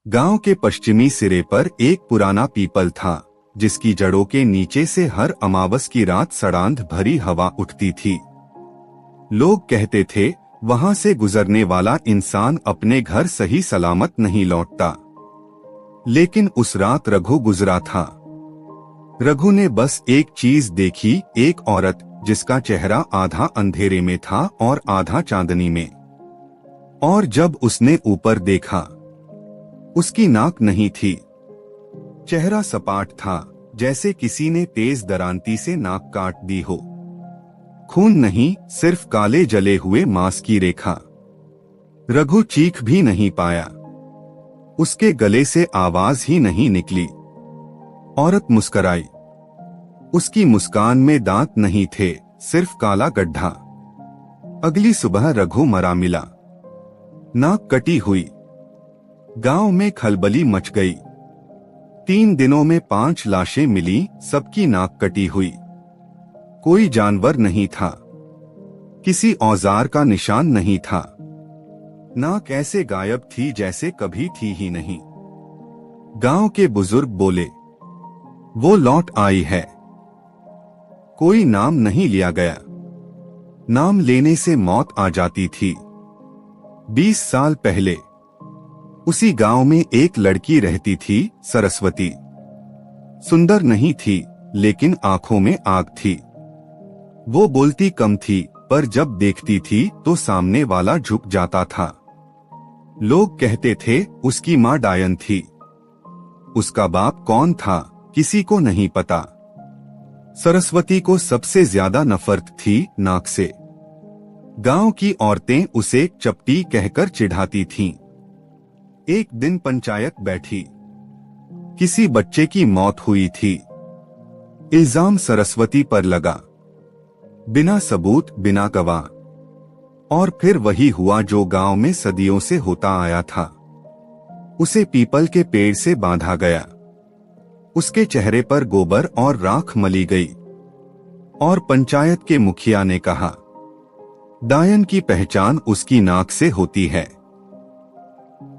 गांव के पश्चिमी सिरे पर एक पुराना पीपल था, जिसकी जड़ों के नीचे से हर अमावस की रात सड़ांध भरी हवा उठती थी। लोग कहते थे, वहां से गुजरने वाला इंसान अपने घर सही सलामत नहीं लौटता। लेकिन उस रात रघु गुजरा था। रघु ने बस एक चीज देखी, एक औरत जिसका चेहरा आधा अंधेरे में था और आधा चांदनी में। और जब उसने ऊपर देखा, उसकी नाक नहीं थी। चेहरा सपाट था, जैसे किसी ने तेज दरांती से नाक काट दी हो। खून नहीं, सिर्फ काले जले हुए मांस की रेखा। रघु चीख भी नहीं पाया। उसके गले से आवाज ही नहीं निकली। औरत मुस्कराई। उसकी मुस्कान में दांत नहीं थे, सिर्फ काला गड्ढा। अगली सुबह रघु मरा मिला, नाक कटी हुई। गांव में खलबली मच गई। 3 दिनों में 5 लाशें मिली, सबकी नाक कटी हुई। कोई जानवर नहीं था, किसी औजार का निशान नहीं था। नाक ऐसे गायब थी जैसे कभी थी ही नहीं। गांव के बुजुर्ग बोले, वो लौट आई है। कोई नाम नहीं लिया गया। नाम लेने से मौत आ जाती थी। 20 साल पहले उसी गांव में एक लड़की रहती थी, सरस्वती। सुंदर नहीं थी, लेकिन आंखों में आग थी। वो बोलती कम थी, पर जब देखती थी तो सामने वाला झुक जाता था। लोग कहते थे, उसकी मां डायन थी। उसका बाप कौन था, किसी को नहीं पता। सरस्वती को सबसे ज्यादा नफरत थी नाक से। गांव की औरतें उसे चपटी कहकर चिढ़ाती थीं। एक दिन पंचायत बैठी। किसी बच्चे की मौत हुई थी। इल्जाम सरस्वती पर लगा, बिना सबूत, बिना गवाह। और फिर वही हुआ जो गांव में सदियों से होता आया था। उसे पीपल के पेड़ से बांधा गया। उसके चेहरे पर गोबर और राख मली गई। और पंचायत के मुखिया ने कहा, डायन की पहचान उसकी नाक से होती है।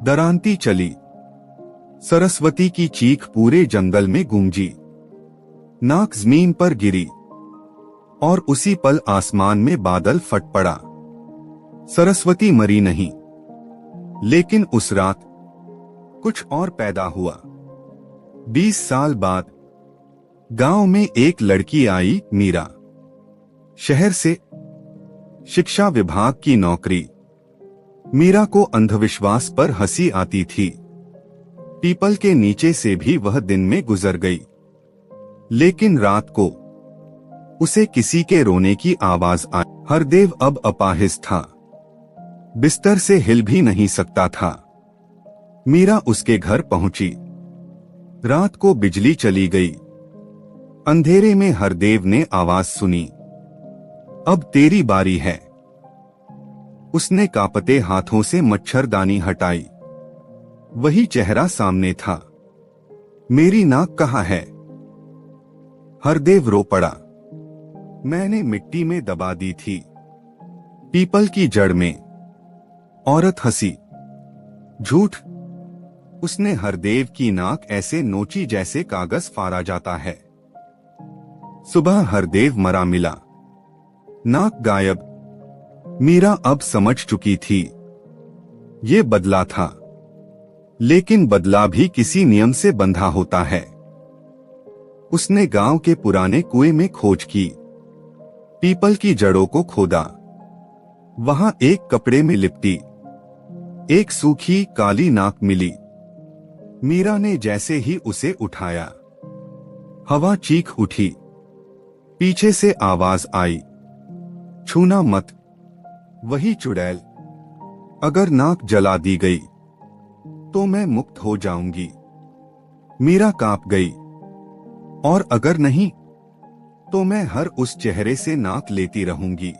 दरांती चली। सरस्वती की चीख पूरे जंगल में गूंजी। नाक जमीन पर गिरी और उसी पल आसमान में बादल फट पड़ा। सरस्वती मरी नहीं, लेकिन उस रात कुछ और पैदा हुआ। 20 साल बाद गांव में एक लड़की आई, मीरा। शहर से, शिक्षा विभाग की नौकरी। मीरा को अंधविश्वास पर हंसी आती थी। पीपल के नीचे से भी वह दिन में गुजर गई। लेकिन रात को उसे किसी के रोने की आवाज आई। हरदेव अब अपाहिज था, बिस्तर से हिल भी नहीं सकता था। मीरा उसके घर पहुंची। रात को बिजली चली गई। अंधेरे में हरदेव ने आवाज सुनी, अब तेरी बारी है। उसने कांपते हाथों से मच्छरदानी हटाई। वही चेहरा सामने था। मेरी नाक कहाँ है? हरदेव रो पड़ा। मैंने मिट्टी में दबा दी थी, पीपल की जड़ में। औरत हंसी। झूठ। उसने हरदेव की नाक ऐसे नोची जैसे कागज फाड़ा जाता है। सुबह हरदेव मरा मिला, नाक गायब। मीरा अब समझ चुकी थी, ये बदला था। लेकिन बदला भी किसी नियम से बंधा होता है। उसने गांव के पुराने कुएं में खोज की। पीपल की जड़ों को खोदा। वहां एक कपड़े में लिपटी एक सूखी काली नाक मिली। मीरा ने जैसे ही उसे उठाया, हवा चीख उठी। पीछे से आवाज आई, छूना मत। वही चुड़ैल, अगर नाक जला दी गई तो मैं मुक्त हो जाऊंगी। मीरा कांप गई। और अगर नहीं, तो मैं हर उस चेहरे से नाक लेती रहूंगी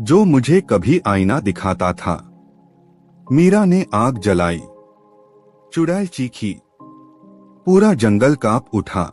जो मुझे कभी आईना दिखाता था। मीरा ने आग जलाई। चुड़ैल चीखी। पूरा जंगल कांप उठा।